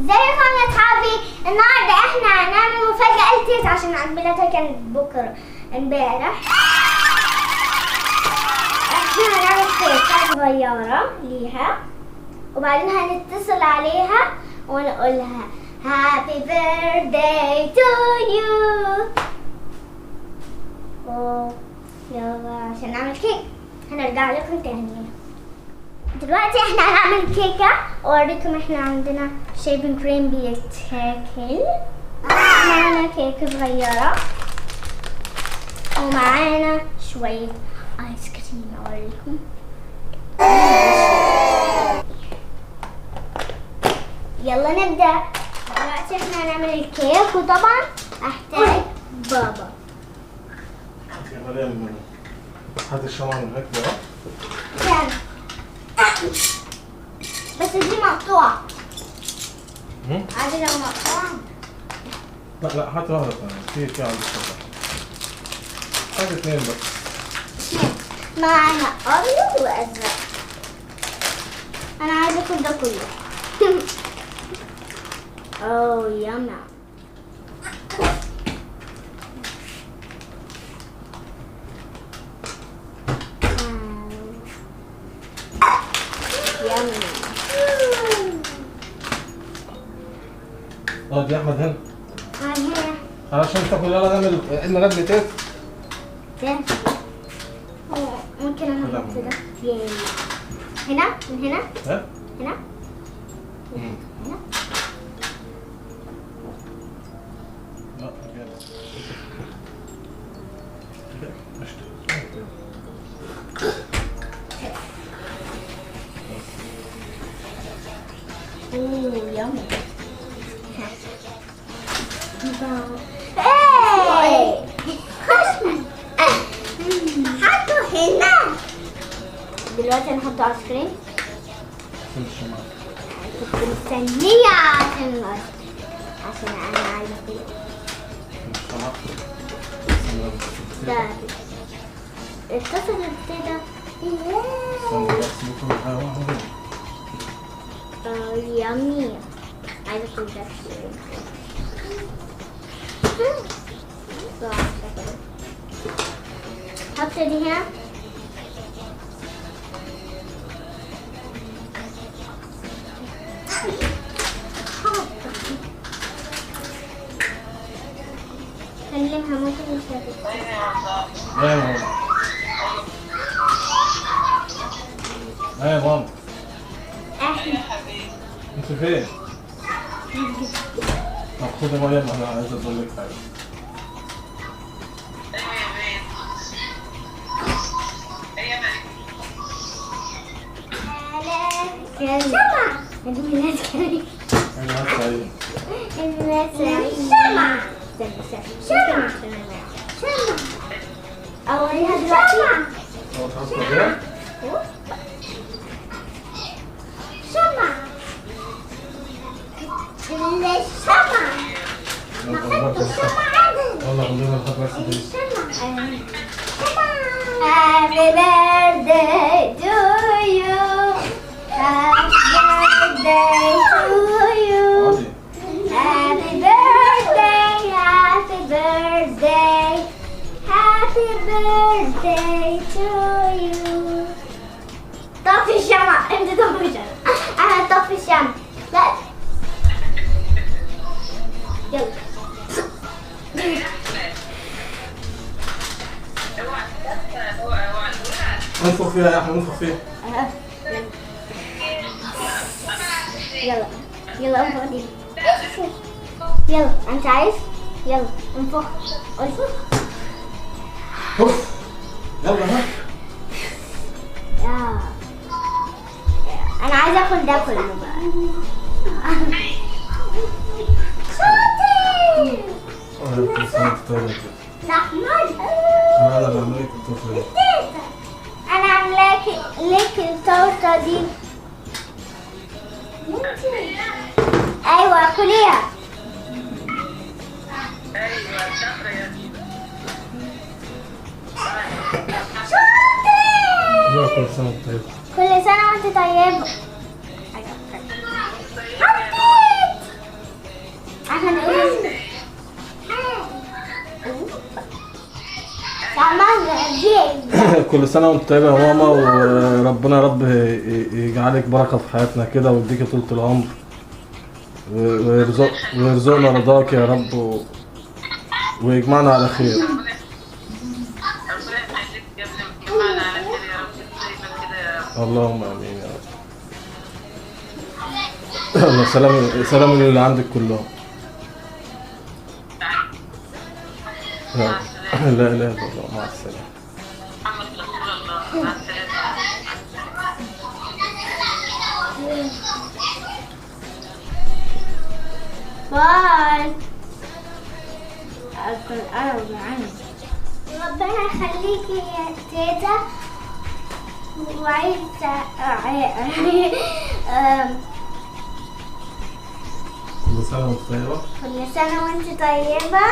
ازيكم يا اصحابي؟ النهارده احنا هنعمل مفاجأة لتيت عشان عيد ميلادها كانت بكره امبارح. احنا هنعمل كيكة صغيرة ليها وبعدين هنتصل عليها ونقولها Happy birthday to you. يلا عشان نعمل كيك هنرجع لكم تاني. دلوقتي احنا هنعمل كيكة واوريكم احنا عندنا شيبنج كريم بيتاكل، معانا كيكة صغيرة ومعانا شوية ايس كريم اوريكم. يلا نبدأ. دلوقتي احنا هنعمل الكيك وطبعا احتاج بابا. هات الشمعة من هيك بقى. بس دي مقطوعة. عادي لو مقطوعة. لا هات واحدة ثانية. في عندي الشمعة. هات اثنين بس. معانا أبيض وأزرق. أنا عايزة أكل ده كله. أوه ياما. اقعد يا احمد هنا. هنا. علشان تاكل. يلا نعمل عيد ميلاد لتيت. ممكن انا احط ده. هنا من هنا. ها؟ هنا. هنا. لا يلا. اوه يامي. حطوا هنا. دلوقتي هنحط ايس كريم. كنت مستنية عشان انا عايزة كده. ده اتصلت كده. يامي. عايزة اكل ده. حط دي هنا. خليها ممكن نشوف. ايوه يا ماما. انت فين؟ طب خدي ميه انا عايز اقول لك حاجه. شمع. الناس كريم. الناس سعيد. الناس سعيد. شمع. شمع. شمع. أوريها دلوقتي. شمع. الشمع. نحط الشمع عدل. والله عندنا نحط بس دي. Happy birthday to you. Happy birthday to you. Happy birthday, happy birthday. Happy birthday to you. طفي الشمع. انت طفي الشمع. انا طفي الشمع. لا. يلا. انفخ فيها يا احمد. انفخ فيها. يلا يلا انفخ دي. يلا انت عايز. يلا انفخ. انفخ. يلا ها. انا عايزه اكل ده كله بقى. شاطر. احمد. انا بعملك التورته دي. انا عاملاك لك التورته دي. ايوه كليها. ايوه شاطره يا دينا. شاطر. كل سنه وانت طيب. كل سنه وانت طيب. حطيت. كل سنة وانت طيبة يا ماما، وربنا يا رب يجعلك بركة في حياتنا كده ويديكي طولة العمر ويرزقنا رضاك يا رب ويجمعنا على خير. ربنا يخليك يا ابني ويجمعنا على خير يا رب دايما كده يا رب. اللهم امين يا رب. يلا سلام اللي عندك كلهم. لا مع السلامة. لا اله الا الله، مع السلامة. محمد رسول الله. مع السلامة. باي. ربنا يخليكي يا تيتا وعيسى. كل سنة وانت طيبة. كل سنة وانت طيبة،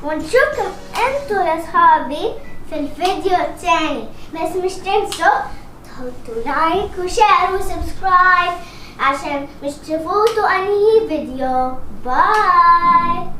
ونشوفكم انتوا يا صحابي في الفيديو الثاني. بس مش تنسوا تحطوا لايك وشير وسبسكرايب عشان مش تفوتوا اي فيديو. باي.